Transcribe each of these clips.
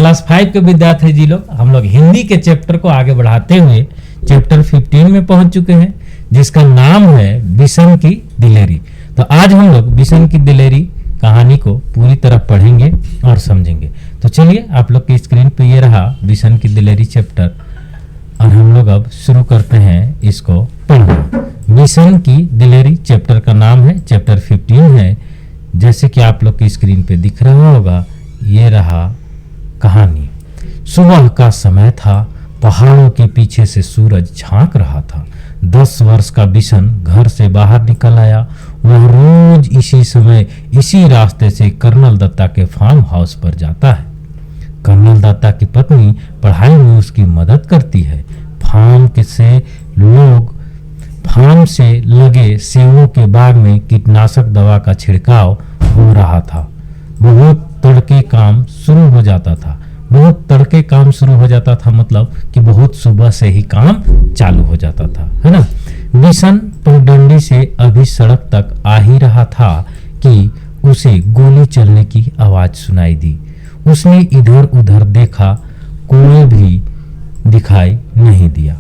Class 5 के विद्यार्थी जी लोग, हम लोग हिंदी के चैप्टर को आगे बढ़ाते हुए चैप्टर 15 में पहुंच चुके हैं, जिसका नाम है बिशन की दिलेरी। तो आज हम लोग बिशन की दिलेरी कहानी को पूरी तरह पढ़ेंगे और समझेंगे। तो चलिए, आप लोग की स्क्रीन पे ये रहा बिशन की दिलेरी चैप्टर, और हम लोग अब शुरू करते हैं इसको पढ़ना। बिशन की दिलेरी चैप्टर का नाम है, चैप्टर 15 है, जैसे कि आप लोग की स्क्रीन पे दिख रहा होगा। ये रहा कहानी। सुबह का समय था, पहाड़ों के पीछे से सूरज झांक रहा था। 10 वर्ष का बिशन घर से बाहर निकल आया। वह रोज इसी समय इसी रास्ते से कर्नल दत्ता के फार्म हाउस पर जाता है। कर्नल दत्ता की पत्नी पढ़ाई में उसकी मदद करती है। फार्म से लगे सेवों के बाग में कीटनाशक दवा का छिड़काव हो रहा था। बहुत तड़के काम शुरू हो जाता था, मतलब कि बहुत सुबह से ही काम चालू हो जाता था, है ना। बिशन पगडंडी से अभी सड़क तक आ ही रहा था कि उसे गोली चलने की आवाज सुनाई दी। उसने इधर उधर देखा, कोई भी दिखाई नहीं दिया।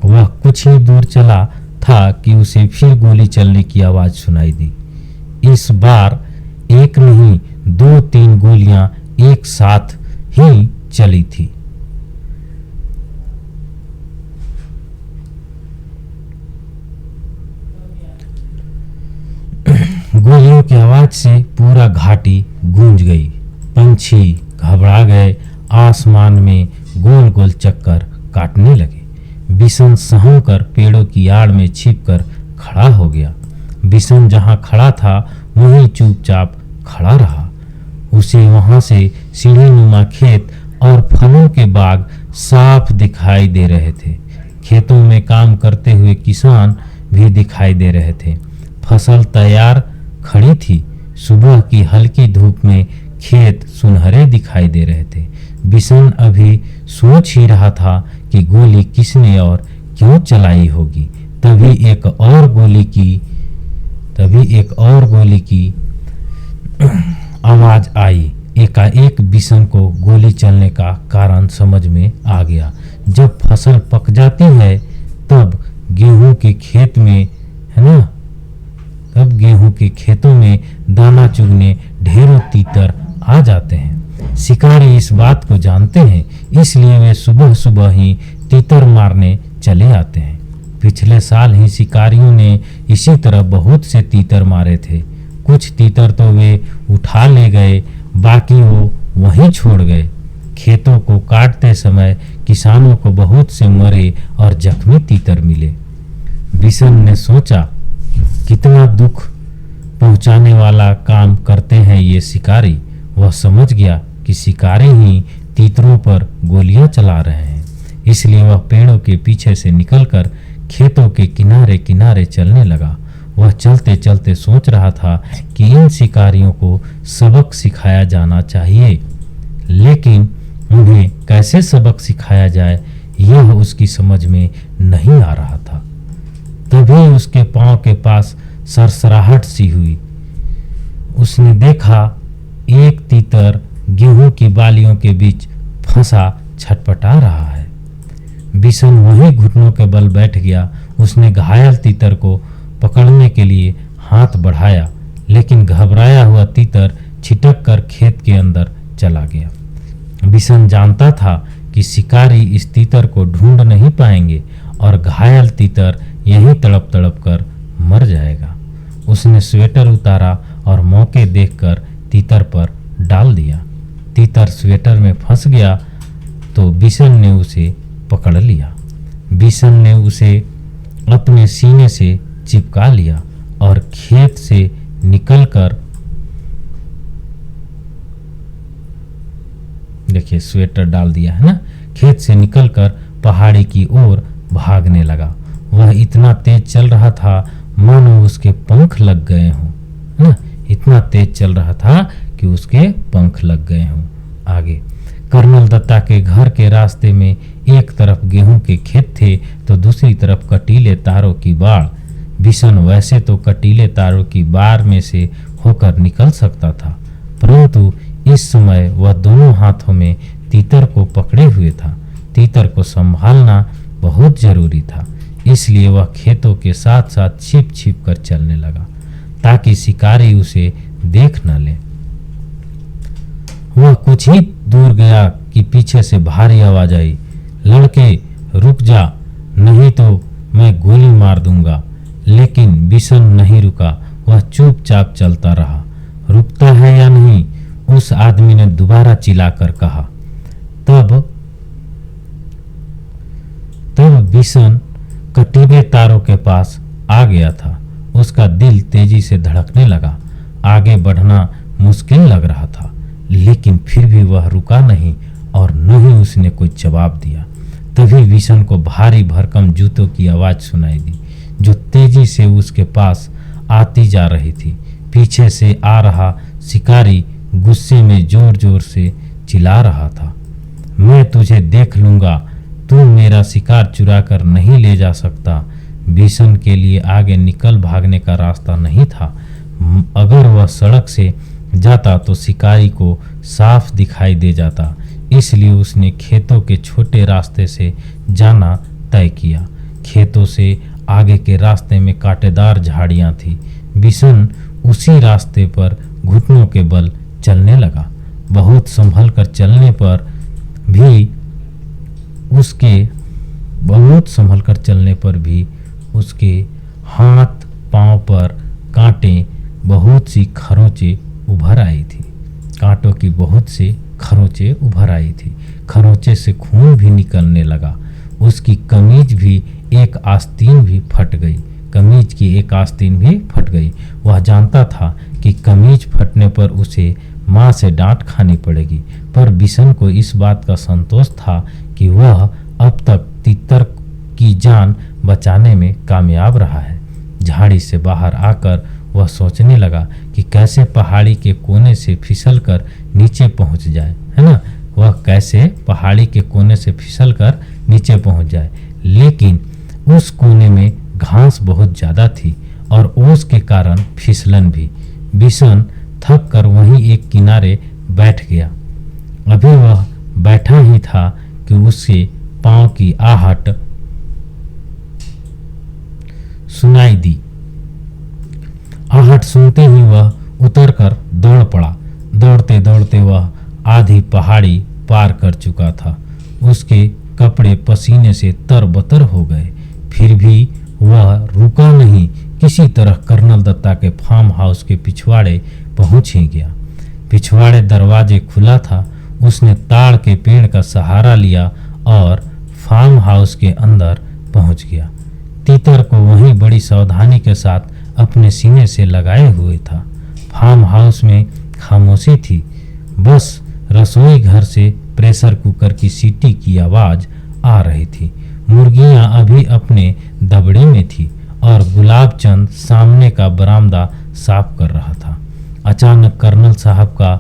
वह कुछ ही दूर चला था कि उसे फिर गोली चलने की आवाज सुनाई दी। इस बार एक नहीं 2-3 गोलियां एक साथ ही चली थी। गोलियों की आवाज से पूरा घाटी गूंज गई। पंछी घबरा गए, आसमान में गोल गोल चक्कर काटने लगे। बिशन सहम कर पेड़ों की आड़ में छिपकर खड़ा हो गया। बिशन जहां खड़ा था वहीं चुपचाप खड़ा रहा। उसे वहां से सीढ़ीनुमा खेत और फलों के बाग साफ दिखाई दे रहे थे। खेतों में काम करते हुए किसान भी दिखाई दे रहे थे। फसल तैयार खड़ी थी। सुबह की हल्की धूप में खेत सुनहरे दिखाई दे रहे थे। बिशन अभी सोच ही रहा था कि गोली किसने और क्यों चलाई होगी। तभी एक और गोली की आवाज आई। एकाएक बिशन को गोली चलने का कारण समझ में आ गया। जब फसल पक जाती है तब गेहूं के खेतों में दाना चुगने ढेरों तीतर आ जाते हैं। शिकारी इस बात को जानते हैं, इसलिए वे सुबह सुबह ही तीतर मारने चले आते हैं। पिछले साल ही शिकारियों ने इसी तरह बहुत से तीतर मारे थे। कुछ तीतर तो वे उठा ले गए, बाकी वो वहीं छोड़ गए। खेतों को काटते समय किसानों को बहुत से मरे और जख्मी तीतर मिले। बिशन ने सोचा, कितना दुख पहुंचाने वाला काम करते हैं ये शिकारी। वह समझ गया कि शिकारी ही तीतरों पर गोलियां चला रहे हैं, इसलिए वह पेड़ों के पीछे से निकलकर खेतों के किनारे किनारे चलने लगा। वह चलते चलते सोच रहा था कि इन शिकारियों को सबक सिखाया जाना चाहिए, लेकिन उन्हें कैसे सबक सिखाया जाए यह उसकी समझ में नहीं आ रहा था। तभी उसके पांव के पास सरसराहट सी हुई। उसने देखा एक तीतर गेहूं की बालियों के बीच फंसा छटपटा रहा है। बिशन वहीं घुटनों के बल बैठ गया। उसने घायल तीतर को पकड़ने के लिए हाथ बढ़ाया, लेकिन घबराया हुआ तीतर छिटक कर खेत के अंदर चला गया। बिशन जानता था कि शिकारी इस तीतर को ढूंढ नहीं पाएंगे और घायल तीतर यहीं तड़प तड़प कर मर जाएगा। उसने स्वेटर उतारा और मौके देखकर तीतर पर डाल दिया। तीतर स्वेटर में फंस गया तो बिशन ने उसे पकड़ लिया। बिशन ने उसे अपने सीने से चिपका लिया और खेत से निकलकर, देखिए स्वेटर डाल दिया है ना, खेत से निकलकर पहाड़ी की ओर भागने लगा। वह इतना तेज चल रहा था मानो उसके पंख लग गए हों, है ना। इतना तेज चल रहा था कि उसके पंख लग गए हों। आगे कर्नल दत्ता के घर के रास्ते में एक तरफ गेहूं के खेत थे तो दूसरी तरफ कटीले तारों की बाड़। बिशन वैसे तो कटीले तारों की बाड़ में से होकर निकल सकता था, परंतु इस समय वह दोनों हाथों में तीतर को पकड़े हुए था। तीतर को संभालना बहुत जरूरी था, इसलिए वह खेतों के साथ साथ छिप छिप कर चलने लगा ताकि शिकारी उसे देख न ले। वह कुछ ही दूर गया कि पीछे से भारी आवाज आई, लड़के रुक जा, नहीं तो मैं गोली मार दूंगा। लेकिन बिशन नहीं रुका, वह चुपचाप चलता रहा। रुकता है या नहीं, उस आदमी ने दोबारा चिल्लाकर कहा। तब बिशन कटीले तारों के पास आ गया था। उसका दिल तेजी से धड़कने लगा। आगे बढ़ना मुश्किल लग रहा था, लेकिन फिर भी वह रुका नहीं और न ही उसने कोई जवाब दिया। तभी बिशन को भारी भरकम जूतों की आवाज सुनाई दी, जो तेजी से उसके पास आती जा रही थी। पीछे से आ रहा शिकारी गुस्से में जोर जोर से चिल्ला रहा था, मैं तुझे देख लूंगा, तू मेरा शिकार चुरा कर नहीं ले जा सकता। बिशन के लिए आगे निकल भागने का रास्ता नहीं था। अगर वह सड़क से जाता तो शिकारी को साफ दिखाई दे जाता, इसलिए उसने खेतों के छोटे रास्ते से जाना तय किया। खेतों से आगे के रास्ते में कांटेदार झाड़ियां थी। बिशन उसी रास्ते पर घुटनों के बल चलने लगा। बहुत संभल कर चलने पर भी उसके हाथ पांव पर बहुत सी खरोंचें उभर आई थी। कांटों की बहुत सी खरोंचें उभर आई थी। खरोंचे से खून भी निकलने लगा। उसकी कमीज की एक आस्तीन भी फट गई। वह जानता था कि कमीज फटने पर उसे माँ से डांट खानी पड़ेगी, पर बिशन को इस बात का संतोष था कि वह अब तक तीतर की जान बचाने में कामयाब रहा है। झाड़ी से बाहर आकर वह सोचने लगा कि कैसे पहाड़ी के कोने से फिसलकर नीचे पहुंच जाए, है ना। वह कैसे पहाड़ी के कोने से फिसलकर नीचे पहुंच जाए, लेकिन उस कोने में घास बहुत ज्यादा थी और ओस के कारण फिसलन भी। बिशन थक कर वहीं एक किनारे बैठ गया। अभी वह बैठा ही था कि उसके पांव की आहट सुनाई दी। आहट सुनते ही वह उतरकर दौड़ पड़ा। दौड़ते दौड़ते वह आधी पहाड़ी पार कर चुका था। उसके कपड़े पसीने से तरबतर हो गए, फिर भी वह रुका नहीं। किसी तरह कर्नल दत्ता के फार्म हाउस के पिछवाड़े पहुंच ही गया। पिछवाड़े दरवाजे खुला था। उसने ताड़ के पेड़ का सहारा लिया और फार्म हाउस के अंदर पहुंच गया। तीतर को वहीं बड़ी सावधानी के साथ अपने सीने से लगाए हुए था। फार्म हाउस में खामोशी थी। बस रसोई घर से प्रेशर कुकर की सीटी की आवाज आ रही थी। मुर्गियां अभी अपने दबड़े में थी और गुलाब चंद सामने का बरामदा साफ कर रहा था। अचानक कर्नल साहब का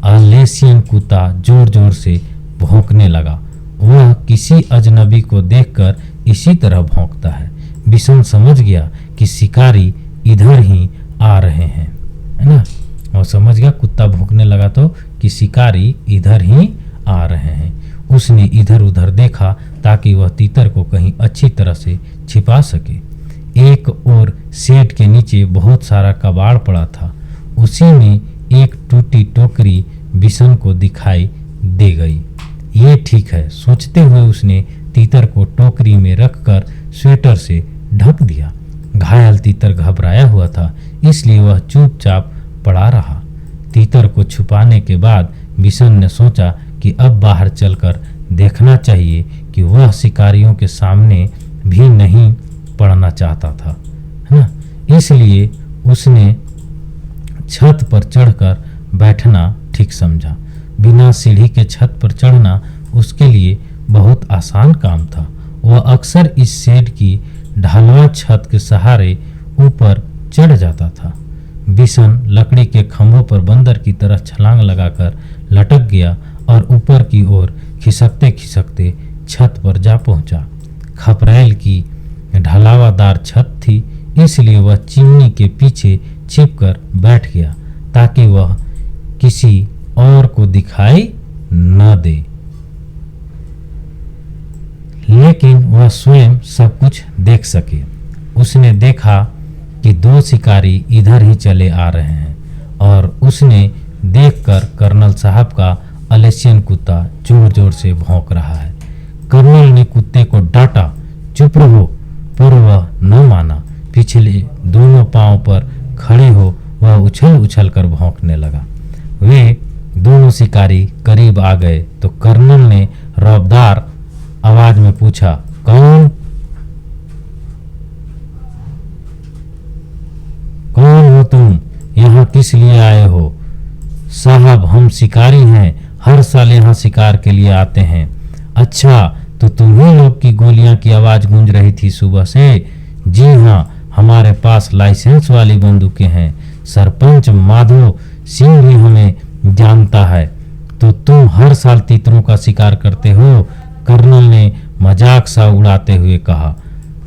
अलेशियन कुत्ता जोर जोर से भौंकने लगा। वह किसी अजनबी को देखकर इसी तरह भौंकता है। बिशन समझ गया कि शिकारी इधर ही आ रहे हैं, है ना। और समझ गया, कुत्ता भौंकने लगा तो कि शिकारी इधर ही आ रहे हैं। उसने इधर उधर देखा ताकि वह तीतर को कहीं अच्छी तरह से छिपा सके। एक और शेड के नीचे बहुत सारा कबाड़ पड़ा था। उसी में एक टूटी टोकरी बिशन को दिखाई दे गई। ये ठीक है, सोचते हुए उसने तीतर को टोकरी में रखकर स्वेटर से ढक दिया। घायल तीतर घबराया हुआ था, इसलिए वह चुपचाप पड़ा रहा। तीतर को छुपाने के बाद बिशन ने सोचा कि अब बाहर चलकर देखना चाहिए कि वह शिकारियों के सामने भी नहीं पड़ना चाहता था, है ना। इसलिए उसने छत पर चढ़कर बैठना ठीक समझा। बिना सीढ़ी के छत पर चढ़ना उसके लिए बहुत आसान काम था। वह अक्सर इस शेड की ढलवा छत के सहारे ऊपर चढ़ जाता था। बिशन लकड़ी के खंभों पर बंदर की तरह छलांग लगाकर लटक गया और ऊपर की ओर खिसकते खिसकते छत पर जा पहुंचा। खपरेल की ढलावादार छत थी, इसलिए वह चिमनी के पीछे छिपकर बैठ गया ताकि वह किसी और को दिखाई न दे। लेकिन वह स्वयं सब कुछ देख सके। उसने देखा कि 2 शिकारी इधर ही चले आ रहे हैं और उसने देखकर कर्नल साहब का अलेशियन कुत्ता जोर जोर से भौंक रहा है। कर्नल ने कुत्ते को डांटा, चुप रहो, पर वह न माना। पिछले दोनों पांव पर खड़े हो वह उछल उछल कर भौंकने लगा। वे दोनों शिकारी करीब आ गए तो कर्नल ने रौबदार आवाज में पूछा, कौन हो तुम? यहाँ किस लिए आए हो? साहब, हम शिकारी हैं, हर साल यहाँ शिकार के लिए आते हैं। अच्छा, तो तुम्ही लोग की गोलियां की आवाज गूंज रही थी सुबह से? जी हाँ, हमारे पास लाइसेंस वाली बंदूकें हैं। सरपंच माधो सिंह भी हमें जानता है। तो तुम हर साल तीतरों का शिकार करते हो? कर्नल ने मजाक सा उड़ाते हुए कहा।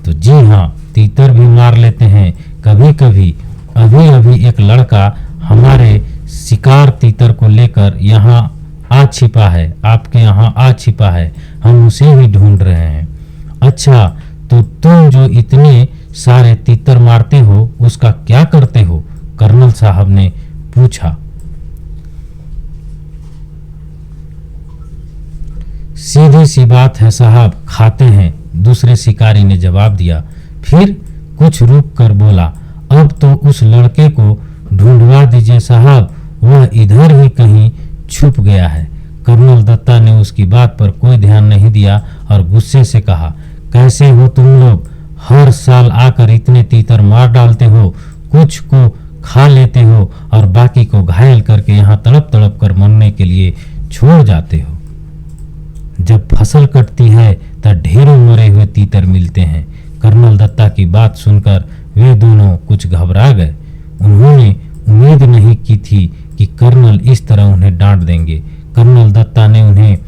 तो जी हाँ, तीतर भी मार लेते हैं कभी कभी। अभी अभी एक लड़का हमारे शिकार तीतर को लेकर यहाँ आ छिपा है, आपके यहाँ आ छिपा है। हम उसे ही ढूंढ रहे हैं। अच्छा, तो तुम जो इतने सारे तीतर मारते हो उसका क्या करते हो? कर्नल साहब ने पूछा। सीधी सी बात है साहब, खाते हैं, दूसरे शिकारी ने जवाब दिया। फिर कुछ रुक कर बोला, अब तो उस लड़के को ढूंढवा दीजिए साहब, वह इधर ही कहीं छुप गया है। कर्नल दत्ता ने उसकी बात पर कोई ध्यान नहीं दिया और गुस्से से कहा, कैसे हो तुम लोग? हर साल आकर इतने तीतर मार डालते हो, कुछ को खा लेते हो और बाकी को घायल करके यहाँ तड़प तड़प कर मरने के लिए छोड़ जाते हो। जब फसल कटती है तब ढेरों मरे हुए तीतर मिलते हैं। कर्नल दत्ता की बात सुनकर वे दोनों कुछ घबरा गए। उन्होंने उम्मीद नहीं की थी कि कर्नल इस तरह उन्हें डांट देंगे। कर्नल दत्ता ने उन्हें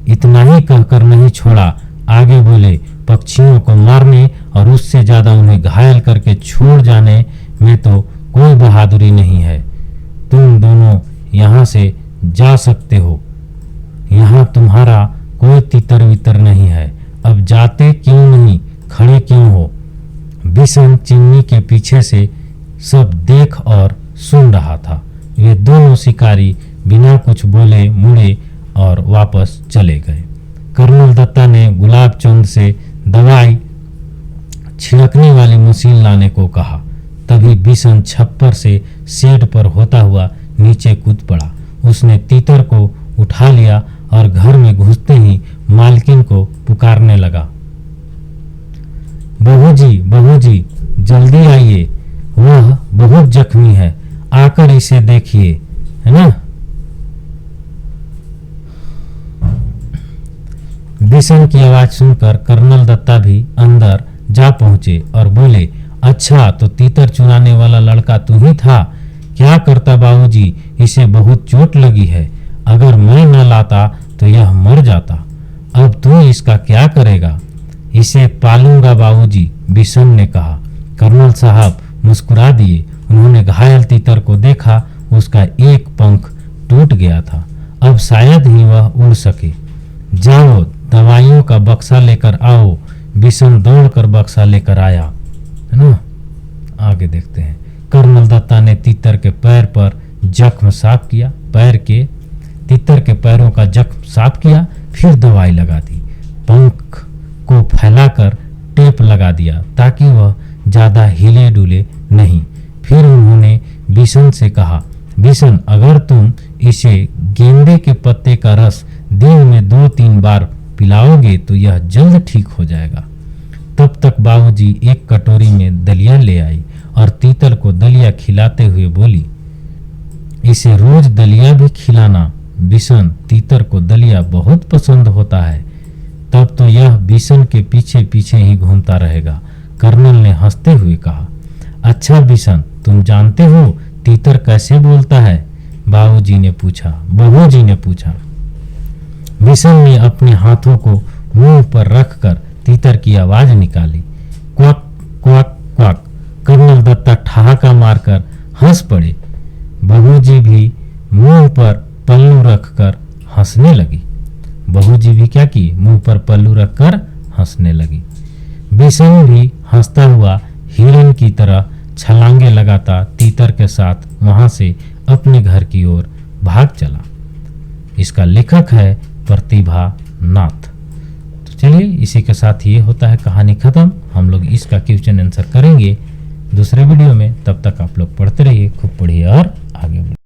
इतना ही कहकर नहीं छोड़ा, आगे बोले, पक्षियों को मारने और उससे ज्यादा उन्हें घायल करके छोड़ जाने में तो कोई बहादुरी नहीं है। तुम दोनों यहाँ से जा सकते हो, यहाँ तुम्हारा कोई तितर वितर नहीं है। अब जाते क्यों नहीं, खड़े क्यों हो? बिशन चिमनी के पीछे से सब देख और सुन रहा था। वे दोनों शिकारी बिना कुछ बोले मुड़े और वापस चले गए। कर्नल दत्ता ने गुलाब चंद से दवाई छिड़कने वाली मशीन लाने को कहा। तभी बिशन छप्पर से शेड पर होता हुआ नीचे कूद पड़ा। उसने तीतर को उठा लिया और घर में घुसते ही मालकिन को पुकारने लगा, बहू जी, जल्दी आइए, वह बहुत जख्मी है, आकर इसे देखिए, है ना। बिशन की आवाज सुनकर कर्नल दत्ता भी अंदर जा पहुंचे और बोले, अच्छा, तो तीतर चुराने वाला लड़का तू ही था? क्या करता बाबूजी, इसे बहुत चोट लगी है, अगर मैं न लाता तो यह मर जाता। अब तू इसका क्या करेगा? इसे पालूंगा बाबूजी, बिशन ने कहा। कर्नल साहब मुस्कुरा दिए। उन्होंने घायल तीतर को देखा, उसका एक पंख टूट गया था, अब शायद ही वह उड़ सके। जाओ, दवाइयों का बक्सा लेकर आओ। बिशन दौड़कर बक्सा लेकर आया, है ना। आगे देखते हैं। कर्नल दत्ता ने तीतर के पैर पर जख्म साफ किया, तीतर के पैरों का जख्म साफ किया, फिर दवाई लगा दी। पंख को फैलाकर टेप लगा दिया ताकि वह ज्यादा हिले डुले नहीं। फिर उन्होंने बिशन से कहा, बिशन, अगर तुम इसे गेंदे के पत्ते का रस दिन में 2-3 बार पिलाओगे तो यह जल्द ठीक हो जाएगा। तब तक बाबूजी एक कटोरी में दलिया ले आई और तीतर को दलिया खिलाते हुए बोली, इसे रोज दलिया भी खिलाना बिशन, तीतर को दलिया बहुत पसंद होता है। तब तो यह बिशन के पीछे पीछे ही घूमता रहेगा। कर्नल ने हंसते हुए कहा, अच्छा बिशन, तुम जानते हो तीतर कैसे बोलता है? बहूजी ने पूछा। बिशन ने अपने हाथों को मुंह पर रखकर तीतर की आवाज निकाली, quack quack quack. Colonel Datta ठहाका मारकर हंस पड़े। बहूजी भी मुंह पर पल्लू रखकर हंसने लगी। बहूजी भी क्या की, मुंह पर पल्लू रखकर हंसने लगी। बिशन भी हंसता हुआ हिरन की तरह छलांगे लगाता तीतर के साथ वहां से अपने घर की ओर भाग चला। इसका लेखक है प्रतिभा नाथ। तो चलिए इसी के साथ ये होता है कहानी खत्म। हम लोग इसका क्वेश्चन आंसर करेंगे दूसरे वीडियो में। तब तक आप लोग पढ़ते रहिए, खूब पढ़िए और आगे बढ़िए।